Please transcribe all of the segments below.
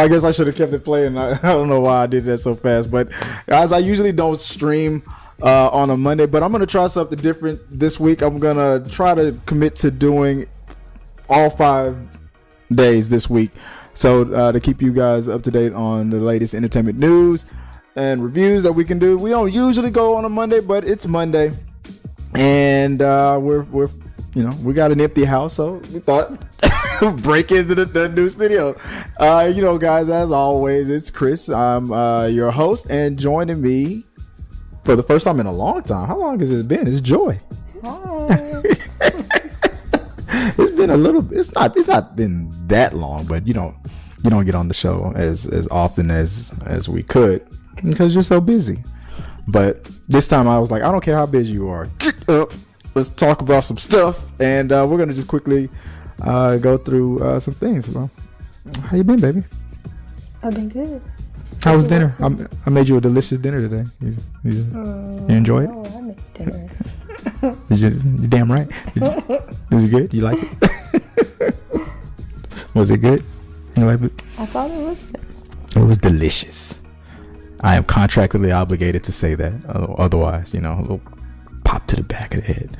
I guess I should have kept it playing. I don't know why I did that so fast. But guys, I usually don't stream on a Monday, but I'm going to try something different this week. I'm going to try to commit to doing all 5 days this week. So to keep you guys up to date on the latest entertainment news and reviews that we can do. We don't usually go on a Monday, but it's Monday. And we're we got an empty house, so we thought break into the new studio. Guys, as always, it's Chris. I'm your host, and joining me for the first time in a long time. How long has it been? It's Joy. Hi. It's been a little. It's not been that long, but you don't get on the show as often as we could because you're so busy. But this time I was like, I don't care how busy you are. Get up. Let's talk about some stuff, and we're gonna just quickly go through some things. Well, how you been, baby? I've been good. How was dinner? I made you a delicious dinner today. You enjoy it? Oh, I made dinner. You're damn right. Was it good? You like it? Was it good? You like it? I thought it was good. It was delicious. I am contractually obligated to say that. Otherwise, a little pop to the back of the head.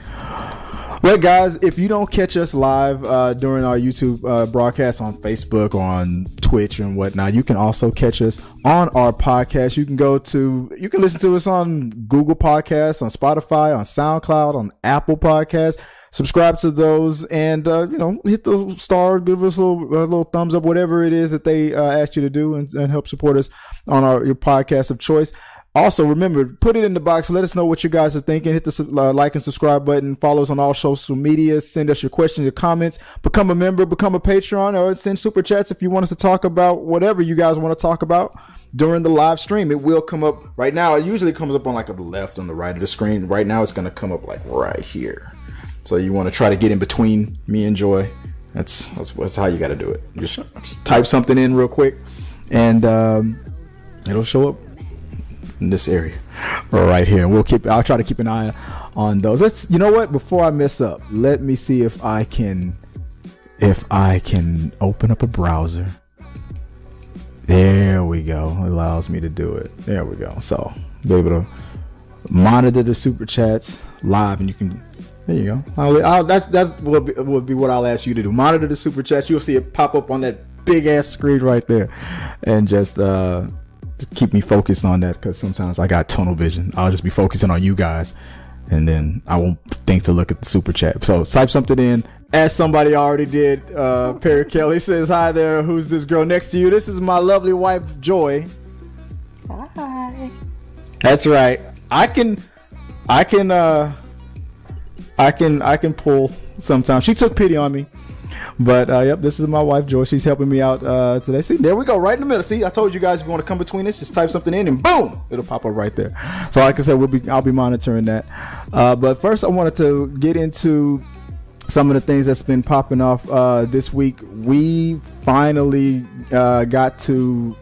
Well, guys, if you don't catch us live during our YouTube broadcast on Facebook, on Twitch and whatnot, you can also catch us on our podcast. You can listen to us on Google Podcasts, on Spotify, on SoundCloud, on Apple Podcasts. Subscribe to those and, hit the star, give us a little thumbs up, whatever it is that they ask you to do and help support us on your podcast of choice. Also, remember, put it in the box. Let us know what you guys are thinking. Hit the like and subscribe button. Follow us on all social media. Send us your questions, your comments. Become a member, become a Patreon, or send super chats if you want us to talk about whatever you guys want to talk about during the live stream. It will come up right now. It usually comes up on like the left, on the right of the screen. Right now, it's going to come up like right here. So you want to try to get in between me and Joy. That's how you got to do it. Just type something in real quick, and it'll show up in this area right here. And I'll try to keep an eye on those. You know what? Before I mess up, let me see if I can open up a browser. There we go. It allows me to do it. There we go. So be able to monitor the super chats live, and you can. There you go. That's will be what I'll ask you to do. Monitor the super chats. You'll see it pop up on that big ass screen right there, and just keep me focused on that, because sometimes I got tunnel vision. I'll just be focusing on you guys, and then I won't think to look at the super chat. So type something in, as somebody already did. Perry Kelly says, "Hi there. Who's this girl next to you?" This is my lovely wife, Joy. Hi. That's right. I can pull sometimes. She took pity on me. But yep, this is my wife, Joy. She's helping me out today. See, there we go, right in the middle. See, I told you guys, if you want to come between us, just type something in and boom, it'll pop up right there. So like I said, I'll be monitoring that. But first, I wanted to get into some of the things that's been popping off this week. We finally got to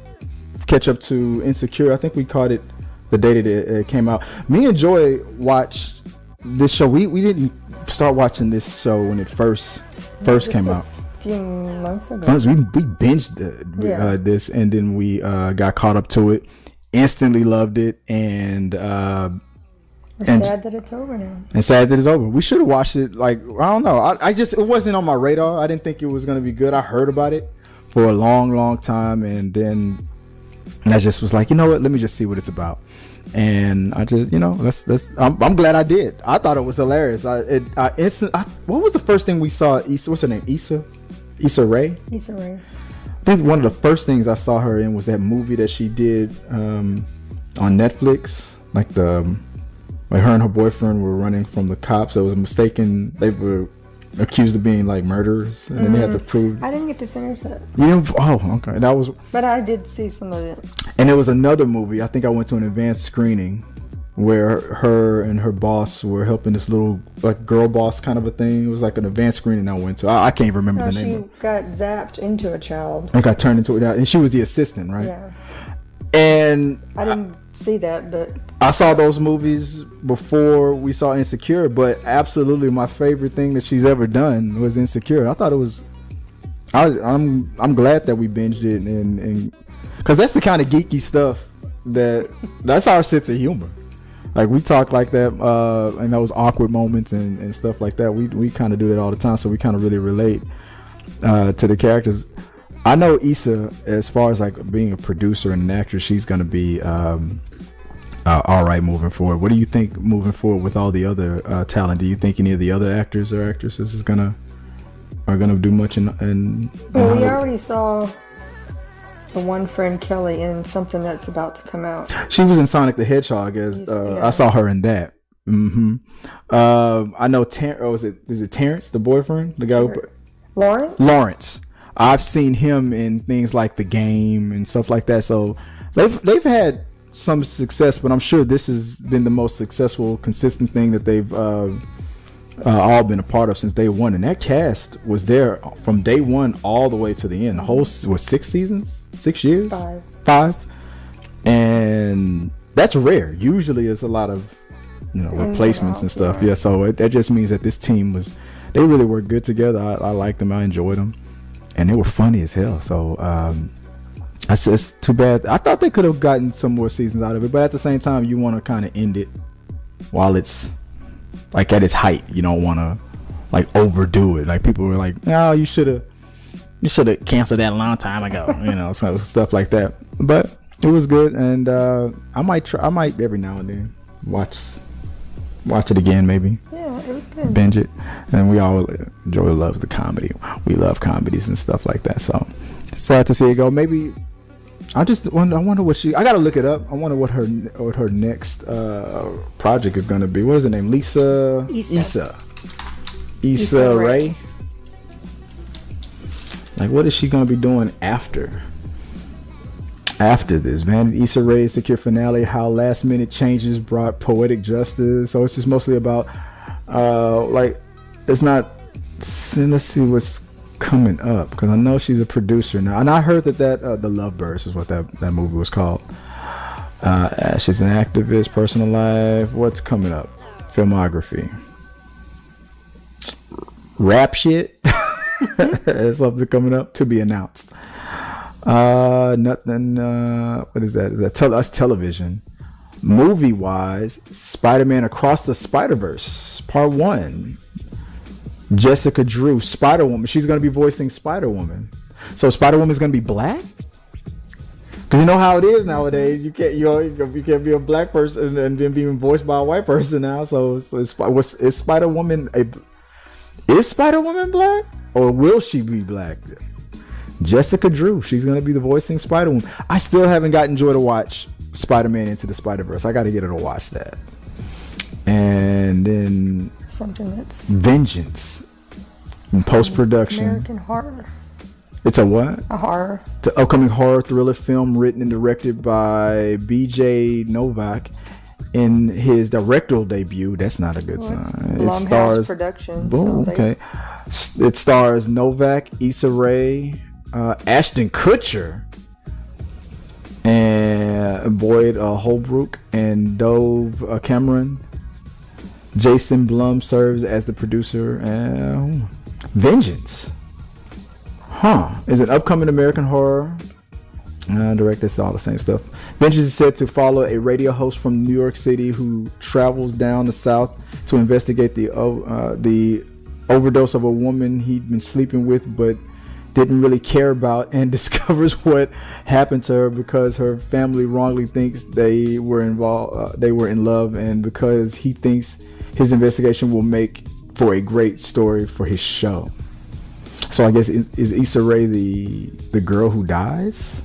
catch up to Insecure. I think we caught it the day that it came out. Me and Joy watched this show. We didn't start watching this show when it first came out. A few months ago. We binged this, and then we got caught up to it. Instantly loved it, and sad that it's over now. And sad that it's over. We should have watched it. Like, I don't know. It wasn't on my radar. I didn't think it was gonna be good. I heard about it for a long time, and then I just was like, you know what? Let me just see what it's about. And I just, I'm glad I did. I thought it was hilarious. What was the first thing we saw? What's her name? Issa Rae. Issa Rae. I think one of the first things I saw her in was that movie that she did on Netflix. Like her and her boyfriend were running from the cops. It was a mistaken. They were accused of being like murderers, and then they had to prove. I didn't get to finish that. Okay. That was. But I did see some of it. And there was another movie. I think I went to an advanced screening where her and her boss were helping this little like girl boss kind of a thing. It was like an advanced screening I went to. I can't remember the name. She got zapped into a child. And got turned into it, and she was the assistant, right? Yeah. And I didn't see that, but I saw those movies before we saw Insecure. But absolutely, my favorite thing that she's ever done was Insecure. I thought it was I'm glad that we binged it, and because that's the kind of geeky stuff that's our sense of humor. Like we talk like that, and those awkward moments and stuff like that. We kind of do that all the time, so we kind of really relate to the characters. I know Issa, as far as like being a producer and an actress, she's gonna be all right moving forward. What do you think moving forward with all the other talent? Do you think any of the other actors or actresses are gonna do much in Well, we already saw the one friend Kelly in something that's about to come out. She was in Sonic the Hedgehog as Yeah. I saw her in that. I know is it Terrence, the boyfriend, the guy Lawrence. I've seen him in things like The Game and stuff like that. So they've had some success, but I'm sure this has been the most successful, consistent thing that they've all been a part of since day one. And that cast was there from day one all the way to the end. The whole was 6 seasons, 6 years, 5, and that's rare. Usually it's a lot of replacements and stuff. Yeah, so that just means that this team they really worked good together. I liked them. I enjoyed them, and they were funny as hell. So it's too bad. I thought they could have gotten some more seasons out of it, but at the same time, you want to kind of end it while it's like at its height. You don't want to like overdo it. Like people were like, "No, you should have canceled that a long time ago." So stuff like that. But it was good, and I might every now and then watch it again, maybe. Yeah, it was good. Binge it, and we all Joy loves the comedy. We love comedies and stuff like that. So sad to see it go. Maybe I wonder what I gotta look it up. I wonder what her next project is gonna be. What is her name? Issa Rae. Like, what is she gonna be doing after this, man? Issa Rae's secure finale, how last minute changes brought poetic justice. So it's just mostly about it's not. Let's see what's coming up, because I know she's a producer now, and I heard that The Lovebirds is what that movie was called. She's an activist, personal life. What's coming up? Filmography, rap shit. There's something coming up to be announced. Nothing. What is that? Is that that's television? Movie wise, Spider-Man Across the Spider-Verse Part 1. Jessica Drew, Spider-Woman. She's going to be voicing Spider-Woman. So Spider-Woman is going to be black? Because you know how it is nowadays. You can't be a black person and then being voiced by a white person now. So is Spider-Woman black? Or will she be black? Jessica Drew. She's going to be the voicing Spider-Woman. I still haven't gotten Joy to watch Spider-Man Into the Spider-Verse. I got to get her to watch that. And then something that's Vengeance in post-production. American Horror. It's a what? A horror. The upcoming horror thriller film written and directed by B.J. Novak in his directorial debut. That's not a good sign. It stars Productions. Okay. It stars Novak, Issa Rae, Ashton Kutcher, and Boyd Holbrook, and Dove Cameron. Jason Blum serves as the producer. Vengeance. Is an upcoming American horror. Direct, that's all the same stuff. Vengeance is said to follow a radio host from New York City who travels down the south to investigate the overdose of a woman he'd been sleeping with but didn't really care about, and discovers what happened to her because her family wrongly thinks they were in love, and because he thinks his investigation will make for a great story for his show. So I guess is Issa Rae the girl who dies?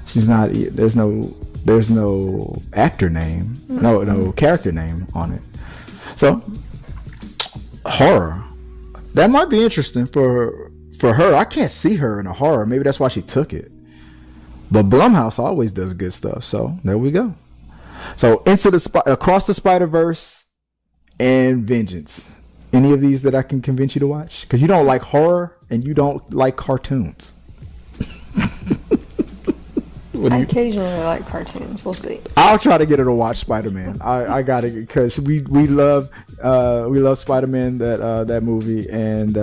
She's not. There's no actor name, no character name on it. So horror, that might be interesting for her. I can't see her in a horror. Maybe that's why she took it. But Blumhouse always does good stuff. So there we go. So Across the Spider-Verse and Vengeance. Any of these that I can convince you to watch? Because you don't like horror and you don't like cartoons. I occasionally like cartoons. We'll see. I'll try to get her to watch Spider-Man. I got it because we love Spider-Man, that movie, and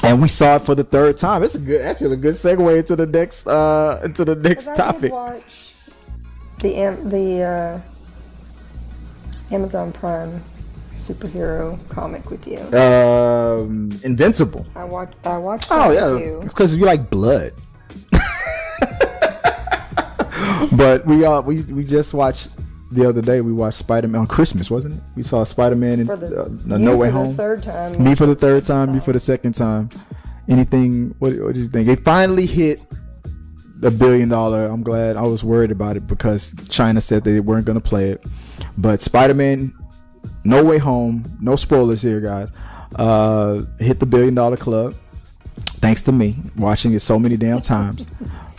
And we saw it for the third time. It's actually a good segue into the next topic. I did watch the Amazon Prime superhero comic with you. Invincible. I watched. Oh with yeah, you. because you like blood. But we just watched the other day. We watched Spider-Man on Christmas, wasn't it? We saw Spider-Man in No Way Home. Third time. Me for the third time. You for the second time. Anything? What do you think? It finally hit $1 billion. I'm glad. I was worried about it because China said they weren't going to play it. But Spider-Man, No Way Home. No spoilers here, guys. Hit the $1 billion club. Thanks to me watching it so many damn times.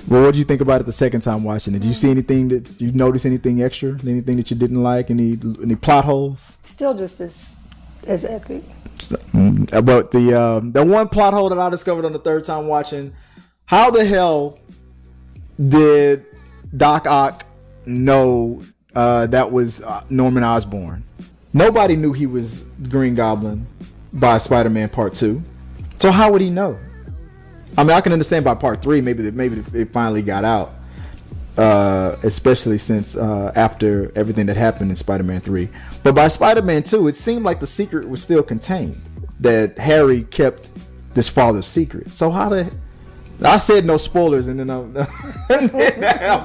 Well, what did you think about it the second time watching it? Did you see anything that you notice? Anything extra? Anything that you didn't like? Any plot holes? Still just as epic. But the one plot hole that I discovered on the third time watching, how the hell did Doc Ock know that was Norman Osborn? Nobody knew he was Green Goblin by Spider-Man Part 2. So how would he know? I mean, I can understand by Part 3, maybe it finally got out, especially since after everything that happened in Spider-Man 3. But by Spider-Man 2, it seemed like the secret was still contained, that Harry kept this father's secret. So I said no spoilers, and then I'm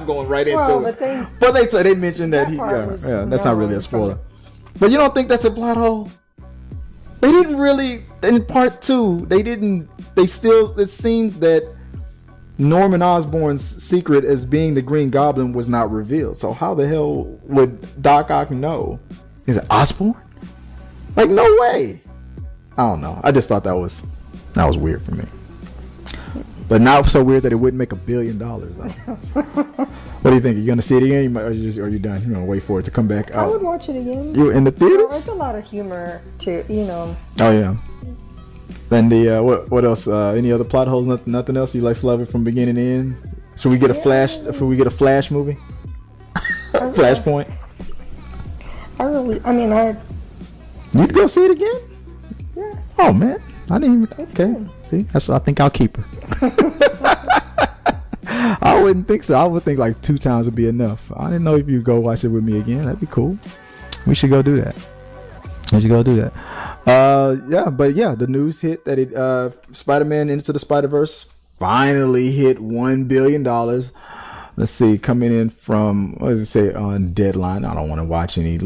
going right into it. But they mentioned that that's not really a spoiler. But you don't think that's a plot hole? They didn't really, in Part 2, it seemed that Norman Osborn's secret as being the Green Goblin was not revealed. So how the hell would Doc Ock know? Is it Osborn? Like, no way. I don't know. I just thought that was weird for me. But not so weird that it wouldn't make $1 billion. What do you think? Are you going to see it again? Or are you done? You're going to wait for it to come back out? I would watch it again. You in the theaters? There's a lot of humor too, Oh yeah. Then what else? Any other plot holes? Nothing else? You like love it from beginning to end? Should we get a Flash? Should we get a Flash movie? Flashpoint. You'd go see it again? Yeah. Oh man, I didn't even. It's okay, good. See, that's what I think. I'll keep her. I wouldn't think so. I would think like 2 times would be enough. I didn't know if you'd go watch it with me again. That'd be cool. We should go do that. The news hit that Spider-Man Into the Spider-Verse finally hit $1 billion. Let's see, coming in from, what does it say on Deadline? I don't want to watch any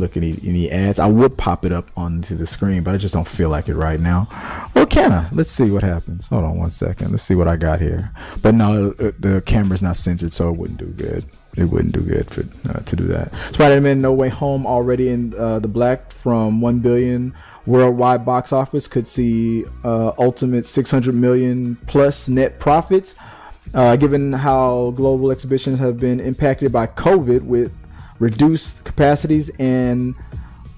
ads. I would pop it up onto the screen, but I just don't feel like it right now. Or can I? Let's see what happens. Hold on one second. Let's see what I got here. But no, the camera's not censored, so it wouldn't do good. It wouldn't do good to do that. Spider-Man No Way Home already in the black from 1 billion worldwide box office, could see ultimate 600 million plus net profits. Given how global exhibitions have been impacted by COVID with reduced capacities and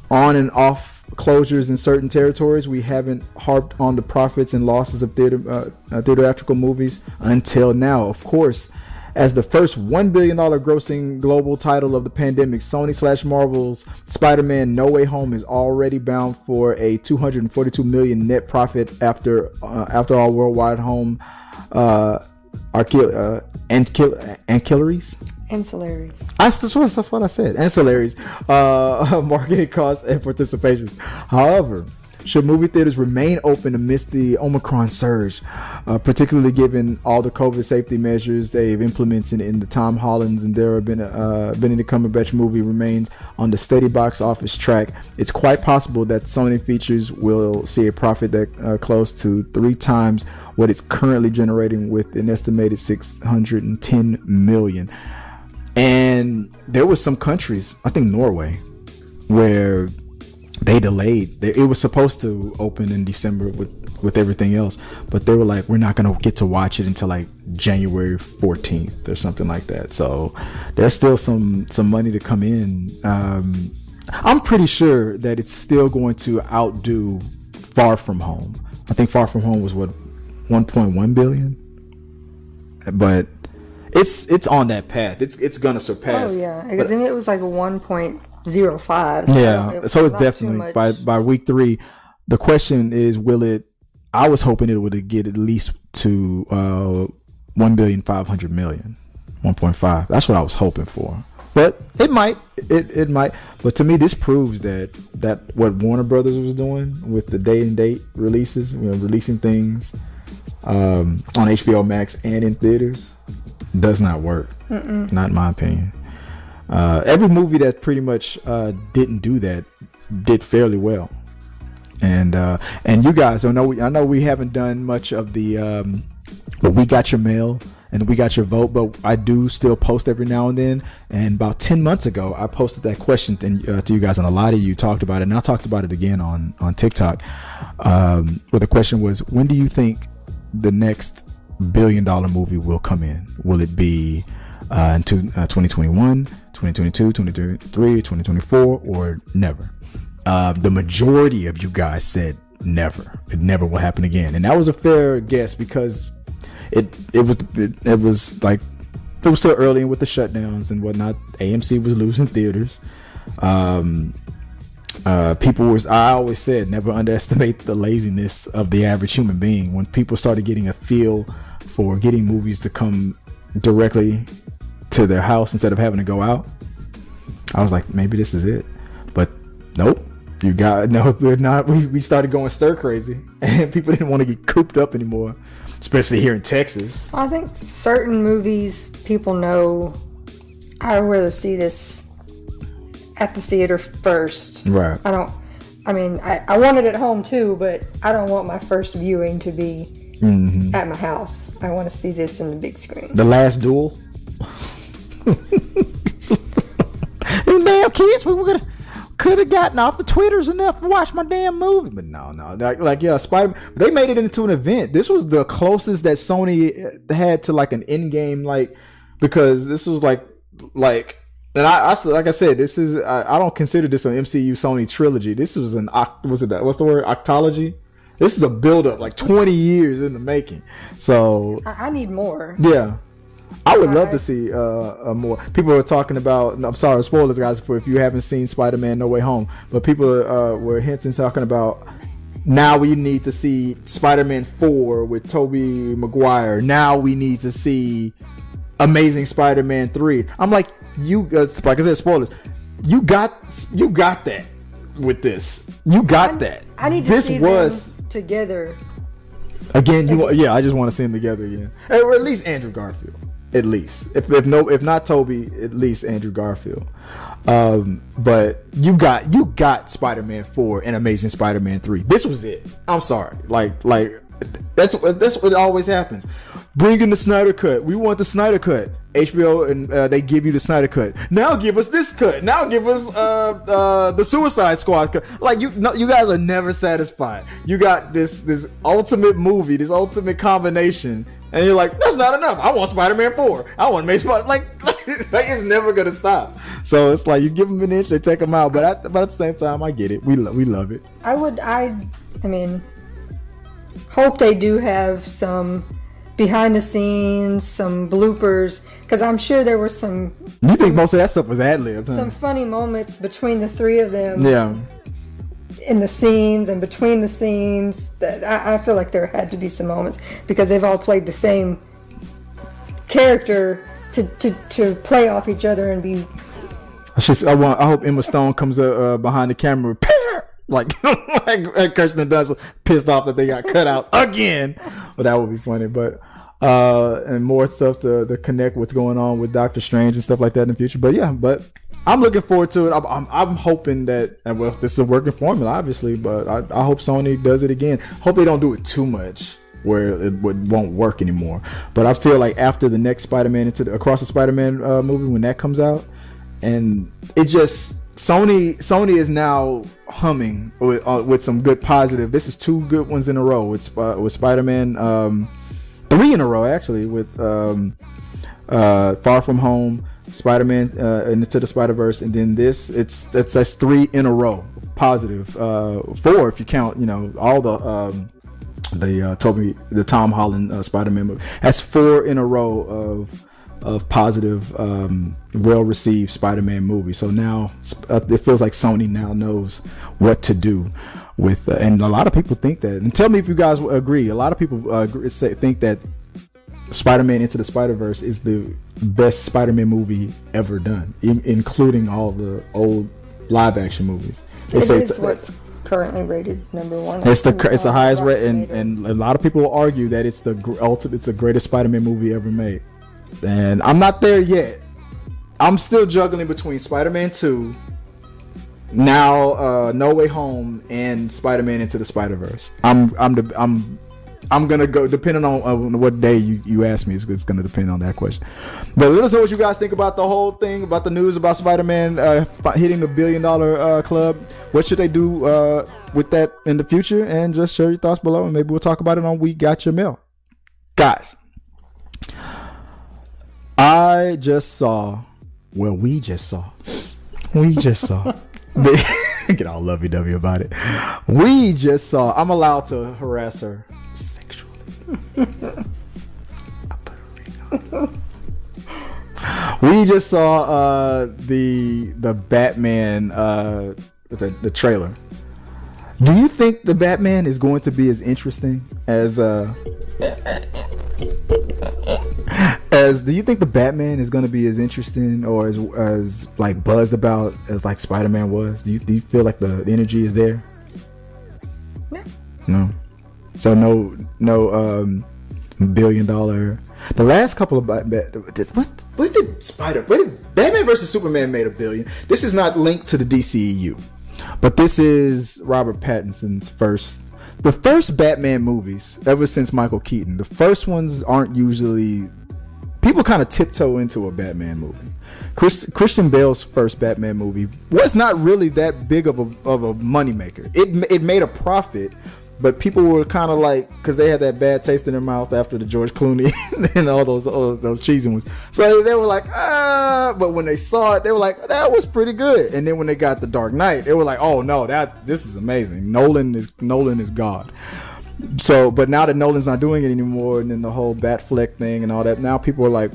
on and off closures in certain territories, we haven't harped on the profits and losses of theatrical movies until now. Of course, as the first $1 billion grossing global title of the pandemic, Sony/Marvel's Spider-Man No Way Home is already bound for a $242 million net profit after all worldwide home ancillaries. That's what I said. Ancillaries, marketing costs, and participation. However, should movie theaters remain open amidst the Omicron surge, particularly given all the COVID safety measures they've implemented in the Tom Holland's and there have been Benedict Cumberbatch movie remains on the steady box office track, it's quite possible that Sony features will see a profit that close to 3 times what it's currently generating, with an estimated 610 million. And there were some countries, I think Norway, where they delayed. It was supposed to open in December with everything else, but they were like, we're not going to get to watch it until like January 14th or something like that. So there's still some money to come in. I'm pretty sure that it's still going to outdo Far From Home. I think Far From Home was 1.1 billion, but it's on that path. It's gonna surpass. Oh yeah, because it was like a 1.05. So it's definitely by week 3. The question is, will it I was hoping it would get at least to 1,500,000,000, 1.5. That's what I was hoping for. But it might. It might. But to me, this proves that what Warner Brothers was doing with the day and date releases, releasing things on HBO Max and in theaters, does not work. Not in my opinion. Every movie that pretty much didn't do that did fairly well. And you guys, I know we haven't done much of the but We Got Your Mail and We Got Your Vote, but I do still post every now and then. And about 10 months ago, I posted that question to you guys, and a lot of you talked about it, and I talked about it again on TikTok, where the question was, when do you think the next $1 billion movie will come in? Will it be in 2021, 2022, 2023, 2024, or never? The majority of you guys said never. It never will happen again, and that was a fair guess because it was like it was still early with the shutdowns and whatnot. AMC was losing theaters. I always said never underestimate the laziness of the average human being. When people started getting a feel for getting movies to come directly to their house instead of having to go out, I was like, maybe this is it. But nope. We started going stir crazy, and people didn't want to get cooped up anymore, especially here in Texas. I think certain movies, people know, I'd rather see this at the theater first. Right. I want it at home too, but I don't want my first viewing to be at my house. I want to see this in the big screen. The Last Duel. Them damn kids, could have gotten off the Twitters enough to watch my damn movie, but no, Spider-Man. They made it into an event. This was the closest that Sony had to like an in-game, because this was like, and I like I said, this is I don't consider this an MCU Sony trilogy. This was what's the word, octology? This is a build-up, like 20 years in the making. So I need more. Yeah. I would love to see more. People are talking about, I'm sorry, spoilers guys if you haven't seen Spider-Man No Way Home, but people were hinting, talking about now we need to see Spider-Man 4 with Tobey Maguire. Now we need to see Amazing Spider-Man 3. I'm like, like I said, spoilers. You got that with this. You got that. I need to see them together. Again, I just want to see them together again. Or at least Andrew Garfield. At least, if not Toby, at least Andrew Garfield. But you got Spider-Man 4 and Amazing Spider-Man 3. This was it. I'm sorry, like that's what always happens. Bring in the Snyder Cut. We want the Snyder Cut. HBO and they give you the Snyder Cut. Now give us this cut. Now give us the Suicide Squad cut. Like you guys are never satisfied. You got this ultimate movie, this ultimate combination. And you're like, that's not enough. I want Spider-Man 4. I want to make Spider. Like it's never gonna stop. So it's like you give them an inch, they take them out. But at the same time, I get it. We love it. I mean, hope they do have some behind the scenes, some bloopers, because I'm sure there were some. You think most of that stuff was ad-libbed? Some funny moments between the three of them. Yeah. In the scenes and between the scenes, that I feel like there had to be some moments because they've all played the same character to play off each other and be. I hope Emma Stone comes behind the camera, like Kirsten Dunst, pissed off that they got cut out again. Well, that would be funny, but and more stuff to connect what's going on with Doctor Strange and stuff like that in the future. But yeah, I'm looking forward to it. I'm hoping that, well, this is a working formula, obviously, but I hope Sony does it again. Hope they don't do it too much where it won't work anymore. But I feel like after the next Spider-Man Across the Spider-Man movie, when that comes out, and it just Sony is now humming with some good positive. This is 2 good ones in a row with Spider-Man, 3 in a row actually, with Far From Home, Spider-Man Into the Spider-Verse, and then that's 3 in a row positive. 4 if you count all the Tom Holland Spider-Man movie. That's 4 in a row of positive, well-received Spider-Man movies. So now it feels like Sony now knows what to do with and a lot of people think that. And tell me if you guys agree. A lot of people think that Spider-Man Into the Spider-Verse is the best Spider-Man movie ever done, including all the old live-action movies. It is what's currently rated number one. It's the highest rated, and a lot of people will argue that it's the greatest Spider-Man movie ever made. And I'm not there yet. I'm still juggling between Spider-Man 2, now No Way Home, and Spider-Man Into the Spider-Verse. I'm gonna go, depending on what day you ask me, it's gonna depend on that question. But let us know what you guys think about the whole thing, about the news about Spider-Man hitting the $1 billion club. What should they do with that in the future? And just share your thoughts below, and maybe we'll talk about it on We Got Your Mail. Guys, we just saw get all lovey-dovey about it. I'm allowed to harass her sexually. We just saw the Batman the trailer. Do you think the Batman is going to be as interesting as do you think the Batman is going to be as interesting or as like buzzed about as like Spider-Man was? Do you feel like the energy is there? No. So no $1 billion. The last couple of Batman versus Superman made $1 billion. This is not linked to the DCEU, but this is Robert Pattinson's first. The first Batman movies ever since Michael Keaton. The first ones aren't usually. People kind of tiptoe into a Batman movie. Christian Bale's first Batman movie was not really that big of a moneymaker. It made a profit, but people were kind of like, because they had that bad taste in their mouth after the George Clooney and all those cheesy ones. So they were like, but when they saw it, they were like, that was pretty good. And then when they got The Dark Knight, they were like, oh no, this is amazing. Nolan is God. So, but now that Nolan's not doing it anymore, and then the whole Batfleck thing and all that, now people are like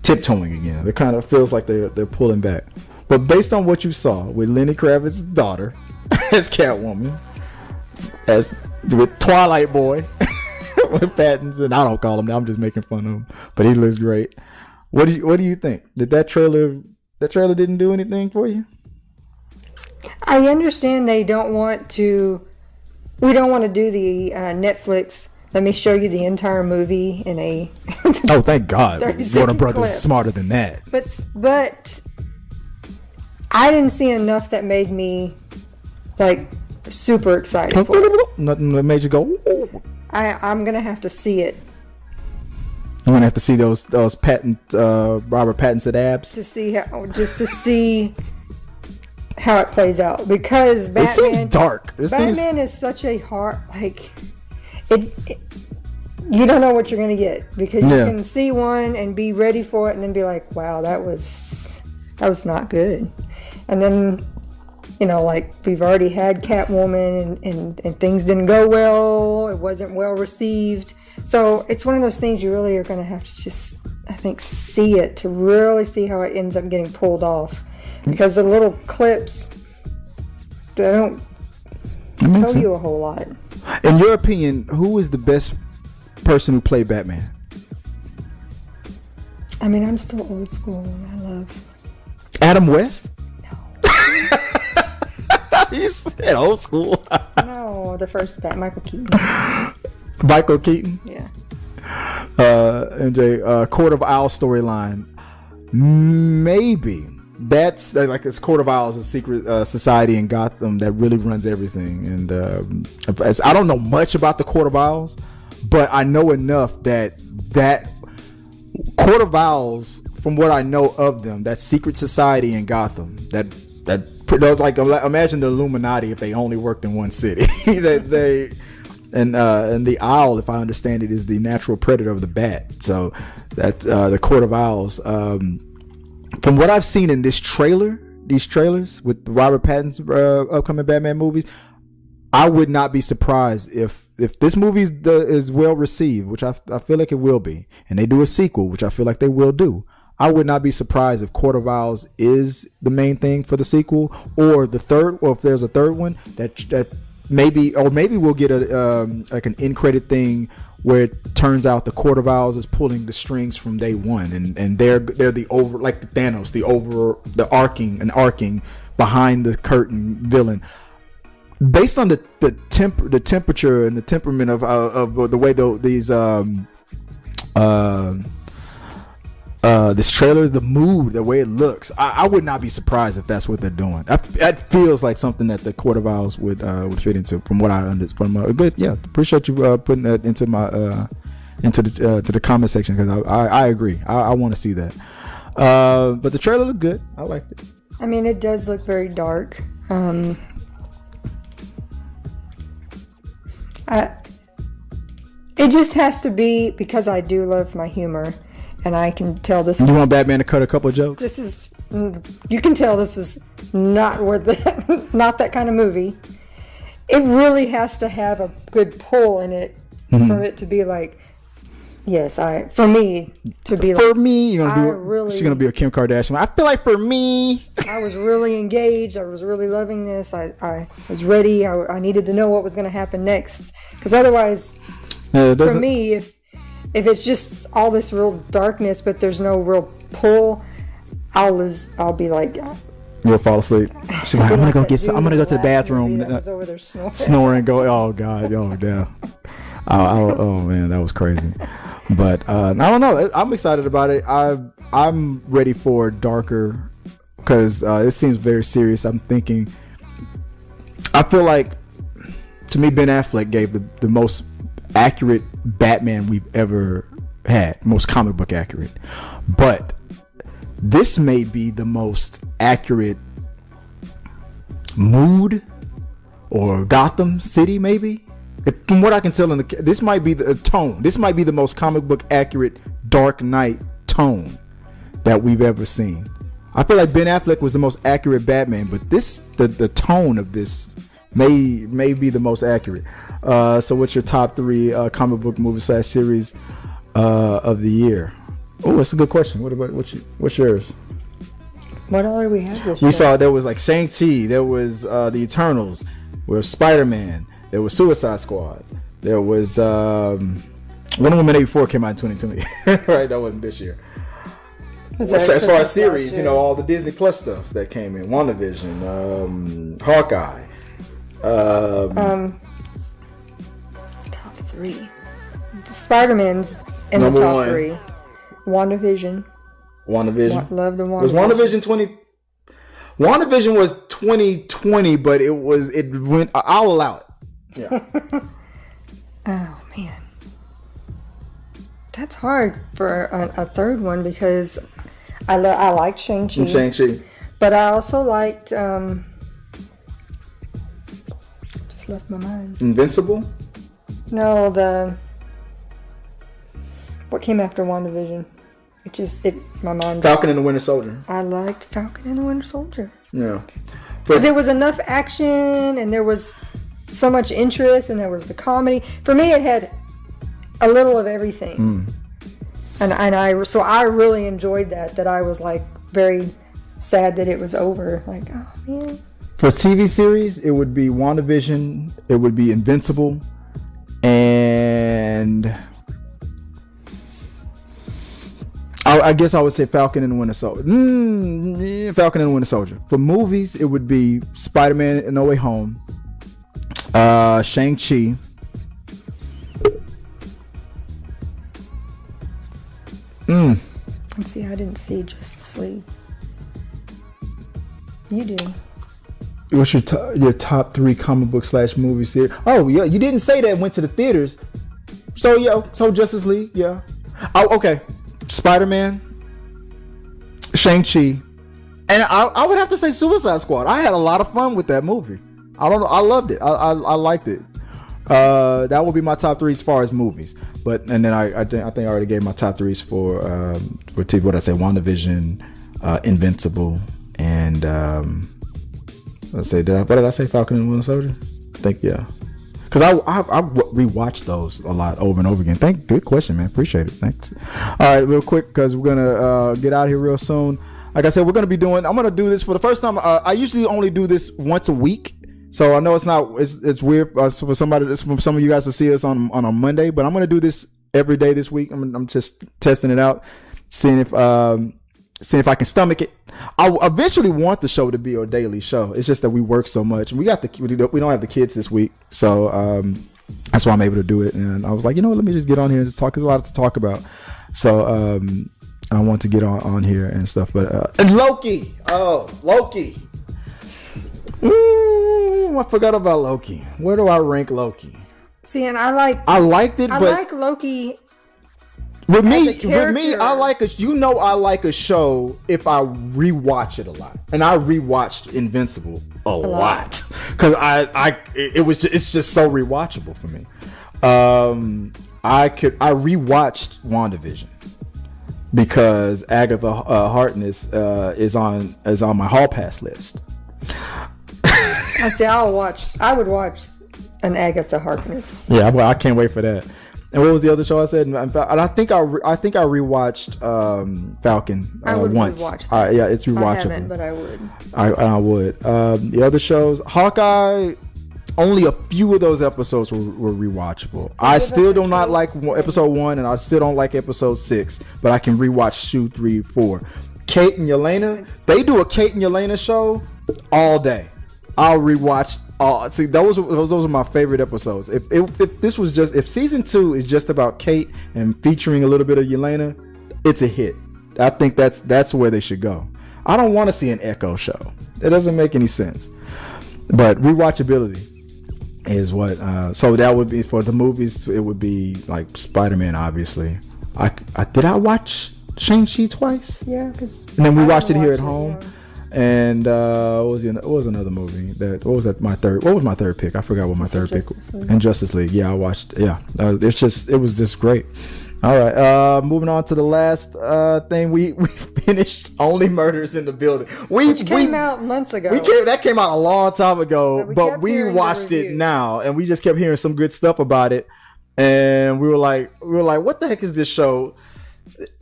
tiptoeing again. It kind of feels like they're pulling back. But based on what you saw with Lenny Kravitz's daughter as Catwoman, as with Twilight Boy with Pattinson, I don't call him that, I'm just making fun of him, but he looks great. What do you think? Did that trailer didn't do anything for you? I understand they don't want to. We don't want to do the Netflix. Let me show you the entire movie in a. Oh, thank God! Warner Brothers is smarter than that. But I didn't see enough that made me like super excited for it. Nothing that made you go. Ooh. I'm gonna have to see it. I'm gonna have to see those Robert Pattinson abs to see how it plays out, because Batman, it seems dark. Batman is such a hard, like it you don't know what you're gonna get, because you can see one and be ready for it and then be like, wow, that was not good. And then, like, we've already had Catwoman and things didn't go well. It wasn't well received. So it's one of those things you really are gonna have to just, I think, see it to really see how it ends up getting pulled off. Because the little clips, they don't tell you a whole lot. In your opinion, who is the best person who played Batman? I mean, I'm still old school. I love Adam West. No. You said old school. No, the first Michael Keaton. Michael Keaton. Yeah. MJ, Court of Owls storyline. Maybe. That's like this Court of Owls, a secret society in Gotham that really runs everything. And I don't know much about the Court of Owls, but I know enough that Court of Owls, from what I know of them, that secret society in Gotham, that like, imagine the Illuminati if they only worked in one city. And the owl, if I understand it, is the natural predator of the bat. So that the Court of Owls. From what I've seen in these trailers with Robert Pattinson's upcoming Batman movies, I would not be surprised if this movie is well received, which I feel like it will be, and they do a sequel, which I feel like they will do. I would not be surprised if Court of Owls is the main thing for the sequel, or the third, or if there's a third one that maybe we'll get a like an end credit thing where it turns out the Court of Owls is pulling the strings from day one, and they're the over, like the Thanos, the arcing behind the curtain villain. Based on the temperature and the temperament of the way this trailer, the mood, the way it looks, I would not be surprised if that's what they're doing. That feels like something that the Court of Owls would fit into, from what I understand. Good, yeah. Appreciate you putting that into my to the comment section, because I agree. I want to see that. But the trailer looked good. I liked it. I mean, it does look very dark. It just has to be, because I do love my humor, and I can tell this. You want Batman to cut a couple of jokes? You can tell this was not not that kind of movie. It really has to have a good pull in it for it to be like, yes, for me, you're she's gonna be a Kim Kardashian. I feel like for me, I was really engaged. I was really loving this. I was ready. I needed to know what was going to happen next, because otherwise, for me, if it's just all this real darkness but there's no real pull, I'll be like, you'll fall asleep. She's like, I'm gonna go to the bathroom. I was over there snoring. Go, oh god, oh yeah. Oh man, that was crazy. But I don't know. I'm excited about it. I'm ready for darker, because it seems very serious. I feel like, to me, Ben Affleck gave the most accurate Batman we've ever had, most comic book accurate. But this may be the most accurate mood, or Gotham City, maybe. From what I can tell, this might be the tone. This might be the most comic book accurate Dark Knight tone that we've ever seen. I feel like Ben Affleck was the most accurate Batman, but the tone of this may be the most accurate. So what's your top 3 comic book movie / series of the year? Oh, that's a good question. What's yours? What all do we have this We year? saw there was like Shang-Chi, there was the Eternals, there was Spider-Man, there was Suicide Squad, there was Wonder Woman 84 came out in 2020. Right, that wasn't this year. As far as series, all the Disney Plus stuff that came in, WandaVision, Hawkeye. Top 3. Spider-Man's in the top 3. WandaVision. Love the WandaVision. Was WandaVision WandaVision was 2020, but it went. I'll allow it. Yeah. Oh man, that's hard for a third one, because I liked Shang-Chi. But I also liked just left my mind. Invincible? No, what came after WandaVision? My mind. Falcon and the Winter Soldier. I liked Falcon and the Winter Soldier. Yeah. Because there was enough action, and there was so much interest, and there was the comedy. For me, it had a little of everything. And I really enjoyed that I was like very sad that it was over. Like, oh man. For TV series, it would be WandaVision, it would be Invincible, and I guess I would say Falcon and the Winter Soldier. Falcon and the Winter Soldier. For movies, it would be Spider-Man No Way Home, Shang-Chi, Let's see, I didn't see Justice League. You do. What's your top 3 comic book / movie series? Oh yeah, you didn't say that went to the theaters. So yeah, so Justice League, yeah. Oh, okay. Spider-Man, Shang-Chi, and I would have to say Suicide Squad. I had a lot of fun with that movie. I loved it. I liked it. That would be my top 3 as far as movies. But and then I think I already gave my top 3s for TV. What I say, WandaVision, Invincible, and let's say what did I say? Falcon and Winter Soldier. I think yeah. Because I rewatch those a lot over and over again. Good question, man. Appreciate it. Thanks. All right, real quick, because we're gonna get out of here real soon. Like I said, I'm gonna do this for the first time. I usually only do this once a week, so I know it's weird for some of you guys to see us on a Monday, but I'm gonna do this every day this week. I'm just testing it out, seeing if I can stomach it. I eventually want the show to be a daily show. It's just that we work so much. We don't have the kids this week, so that's why I'm able to do it. And I was like, let me just get on here and just talk. There's a lot to talk about. So I want to get on here and stuff. But and Loki. Oh, Loki. I forgot about Loki. Where do I rank Loki? See, and I liked it. I like Loki. With me, I like a show if I rewatch it a lot, and I rewatched Invincible a lot because it's just so rewatchable for me. I rewatched WandaVision because Agatha Harkness is on my hall pass list. I would watch an Agatha Harkness. Yeah, I can't wait for that. And what was the other show I said? And I think I rewatched Falcon once. Yeah, it's rewatchable. I haven't, but I would. I would. The other shows, Hawkeye. Only a few of those episodes were rewatchable. I still do not like episode 1, and I still don't like episode 6. But I can rewatch 2, 3, 4. Kate and Yelena. They do a Kate and Yelena show all day. I'll rewatch. See, those are my favorite episodes. If season 2 is just about Kate and featuring a little bit of Yelena, it's a hit. I think that's where they should go. I don't want to see an Echo show. It doesn't make any sense. But rewatchability is what. So that would be for the movies. It would be like Spider-Man, obviously. Did I watch Shang-Chi twice? Yeah, and then we watched it here at home. Yeah. And what was another movie what was my third pick? I forgot what my third pick was. And Justice League. Yeah, I watched. Yeah, it was just great. All right, moving on to the last thing. We finished Only Murders in the Building. Which came out months ago. That came out a long time ago, but we watched it now, and we just kept hearing some good stuff about it. And we were like, what the heck is this show?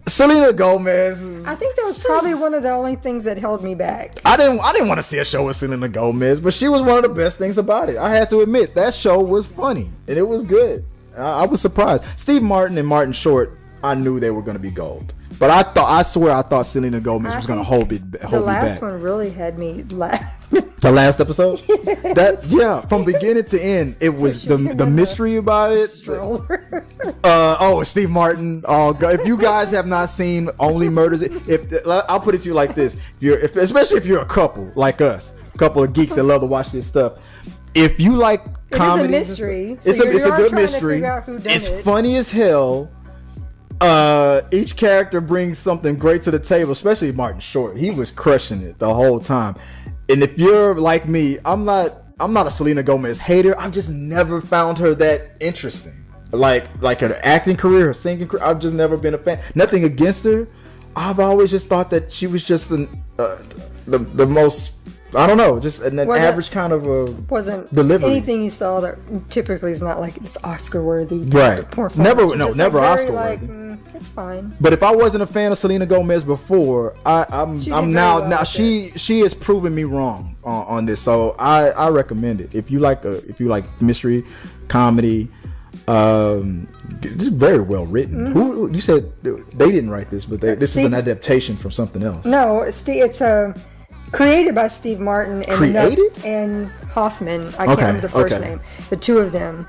Selena Gomez. I think that was probably one of the only things that held me back. I didn't want to see a show with Selena Gomez, but she was one of the best things about it. I had to admit that show was funny and it was good. I was surprised. Steve Martin and Martin Short, I knew they were going to be gold, but I thought Selena Gomez was going to hold me back. The last one really had me laugh. The last episode? From beginning to end, it was the mystery about it. Steve Martin. If you guys have not seen Only Murders, I'll put it to you like this: especially if you're a couple like us, a couple of geeks that love to watch this stuff. If you like comedy, it's a mystery. It's a good mystery. It's funny as hell. Each character brings something great to the table, especially Martin Short. He was crushing it the whole time. And if you're like me, I'm not a Selena Gomez hater. I've just never found her that interesting. Like her acting career, her singing career, I've just never been a fan. Nothing against her. I've always just thought that she was just the most, I don't know, just an average kind of wasn't delivery. Anything you saw that typically is not like this Oscar worthy. Right. Never Oscar worthy. It's fine. But if I wasn't a fan of Selena Gomez before, I'm now she has proven me wrong on this. So I recommend it. If you like mystery, comedy, it's very well written. Mm-hmm. Who you said they didn't write this, but this is an adaptation from something else. No, it's created by Steve Martin and Hoffman. I can't remember the first name. The two of them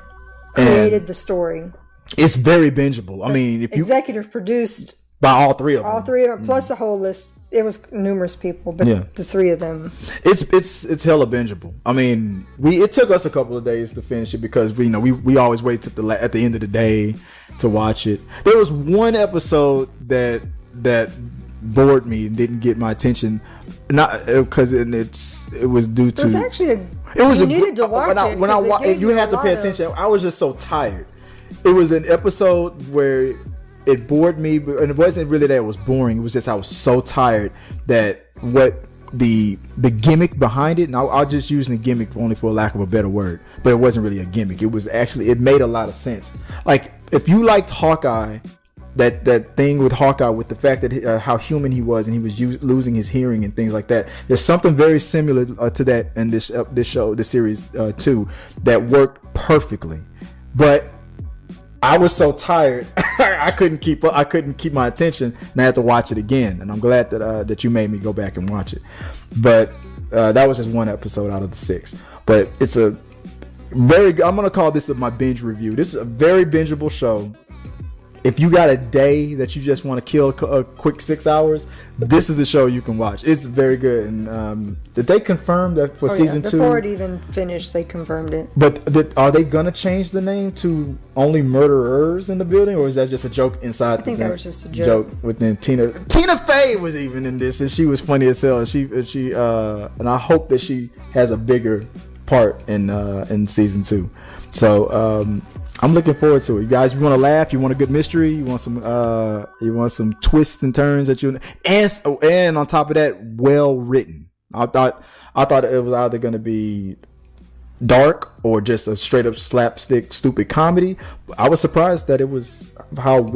created the story. It's very bingeable. I mean, if you executive produced by all three of them, plus the whole list. It was numerous people, but the three of them. It's hella bingeable. I mean, it took us a couple of days to finish it because we always wait at the end of the day to watch it. There was one episode that bored me and didn't get my attention, not because it was due to. It was actually you needed to watch it. When you had to pay attention. I was just so tired. It was an episode where it bored me, and it wasn't really that it was boring. It was just I was so tired that what the gimmick behind it, and I'll just use the gimmick only for lack of a better word, but it wasn't really a gimmick. It was actually, it made a lot of sense. Like, if you liked Hawkeye, that thing with Hawkeye, with the fact that how human he was, and he was losing his hearing and things like that, there's something very similar to that in this series too, that worked perfectly. But I was so tired, I couldn't keep my attention, and I had to watch it again. And I'm glad that you made me go back and watch it. But that was just one episode out of the 6. But it's a very, I'm gonna call this my binge review. This is a very bingeable show. If you got a day that you just want to kill a quick 6 hours, this is the show you can watch. It's very good. And did they confirm that for season 2? Before it even finished, they confirmed it. But are they gonna change the name to Only Murderers in the Building, or is that just a joke inside? I think that was just a joke. Within Tina Fey was even in this, and she was funny as hell. And I hope that she has a bigger part in season 2. So I'm looking forward to it. You guys, you want to laugh, you want a good mystery, you want some twists and turns and on top of that, well written. I thought it was either going to be dark or just a straight up slapstick stupid comedy. I was surprised that it was how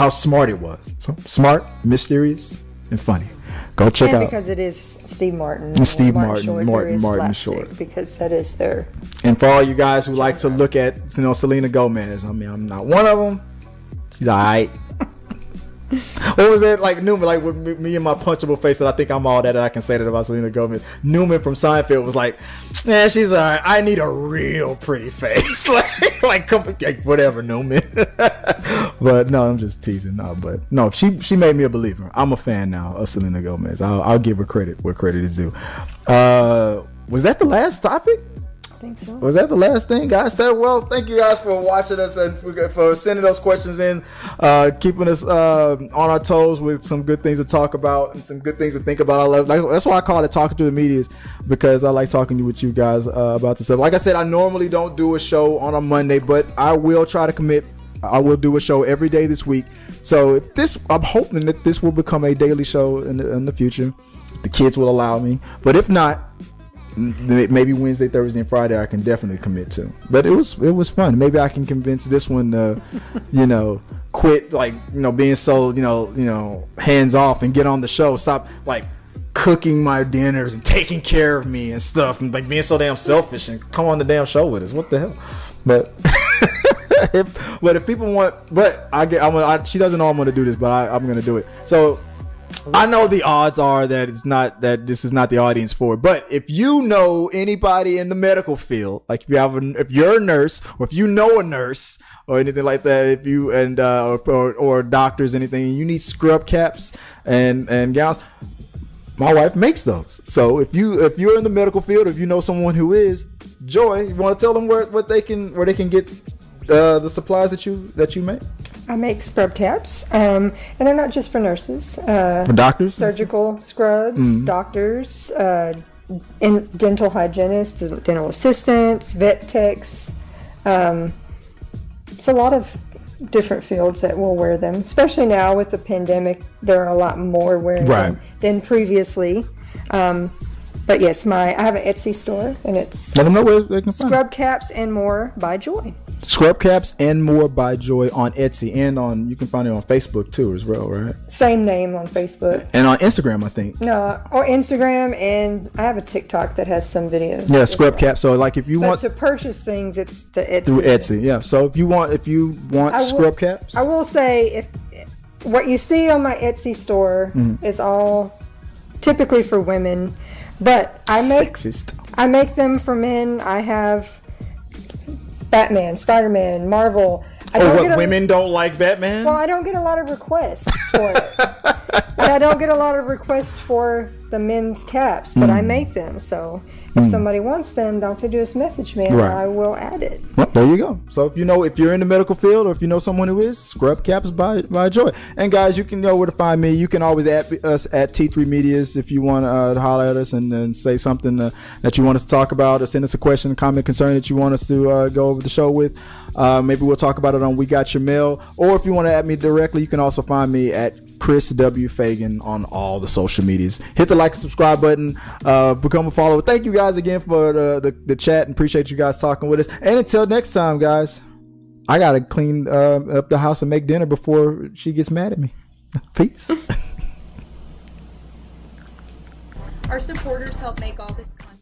smart it was. So smart, mysterious, and funny. Go check out. Because it is Steve Martin. And Steve Martin Short. Because that is their. And for all you guys who like to look at, Selena Gomez, I mean, I'm not one of them. She's alright. What was that, like Newman, like with me and my punchable face that I think I'm all that I can say that about Selena Gomez. Newman from Seinfeld was like, "Man, she's alright. I need a real pretty face." like whatever, Newman. But no, I'm just teasing. No, she made me a believer. I'm a fan now of Selena Gomez. I'll give her credit where credit is due. Was that the last topic? I think so. Was that the last thing, guys? Well, thank you guys for watching us and for sending those questions in, keeping us on our toes with some good things to talk about and some good things to think about. That's why I call it Talking to the Medias, because I like talking with you guys about this stuff. Like I said, I normally don't do a show on a Monday, but I will try to commit. I will do a show every day this week. So I'm hoping that this will become a daily show in the future. If the kids will allow me, but if not, maybe Wednesday, Thursday, and Friday I can definitely commit to. But it was fun. Maybe I can convince this one to, quit being so hands off and get on the show. Stop like cooking my dinners and taking care of me and stuff, and like being so damn selfish, and come on the damn show with us. What the hell? But if people want, she doesn't know I'm gonna do this, but I'm gonna do it. So I know the odds are that this is not the audience for it, but if you know anybody in the medical field, like if you're a nurse, or if you know a nurse or anything like that, if you or doctors, anything, you need scrub caps and gowns, my wife makes those. So if you're in the medical field, or if you know someone who is, Joy, you want to tell them where they can get the supplies that you make? I make scrub caps, and they're not just for nurses. For doctors? Surgical scrubs, doctors, dental hygienists, dental assistants, vet techs. It's a lot of different fields that will wear them. Especially now with the pandemic, there are a lot more wearing them than previously. But yes, I have an Etsy store, and it's let them know where they can find Scrub Caps and More by Joy. Scrub Caps and More by Joy on Etsy, and you can find it on Facebook too as well, right? Same name on Facebook. And on Instagram, I think. No, or Instagram, and I have a TikTok that has some videos. Yeah, Scrub Caps. So like if you want to purchase things, it's the Etsy. Through Etsy, yeah. So if you want Scrub Caps, I will say if what you see on my Etsy store is all typically for women. But I make them for men. I have Batman, Spider-Man, Marvel. Women don't like Batman? Well, I don't get a lot of requests for it. And I don't get a lot of requests for the men's caps, but I make them. So if somebody wants them, don't they just message me, and I will add it. Well, there you go. So if you're in the medical field, or if you know someone who is, Scrub Caps by Joy. And guys, you can know where to find me. You can always add us at T3 Medias if you want to holler at us and say something that you want us to talk about, or send us a question, comment, concern that you want us to go over the show with. Maybe we'll talk about it on We Got Your Mail. Or if you want to add me directly, you can also find me at Chris W. Fagan on all the social medias. Hit the like and subscribe button. Become a follower. Thank you guys again for the chat, and appreciate you guys talking with us. And until next time, guys, I gotta clean up the house and make dinner before she gets mad at me. Peace. Our supporters help make all this content.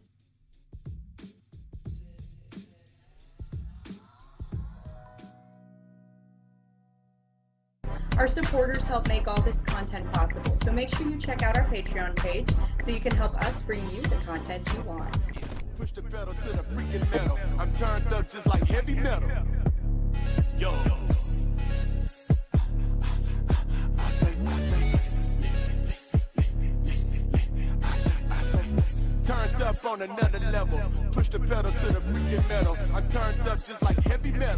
Our supporters help make all this content possible, so make sure you check out our Patreon page so you can help us bring you the content you want. Push the pedal to the freaking metal. I'm turned up just like heavy metal. Yo. Turned up on another level. Push the pedal to the freaking metal. I'm turned up just like heavy metal.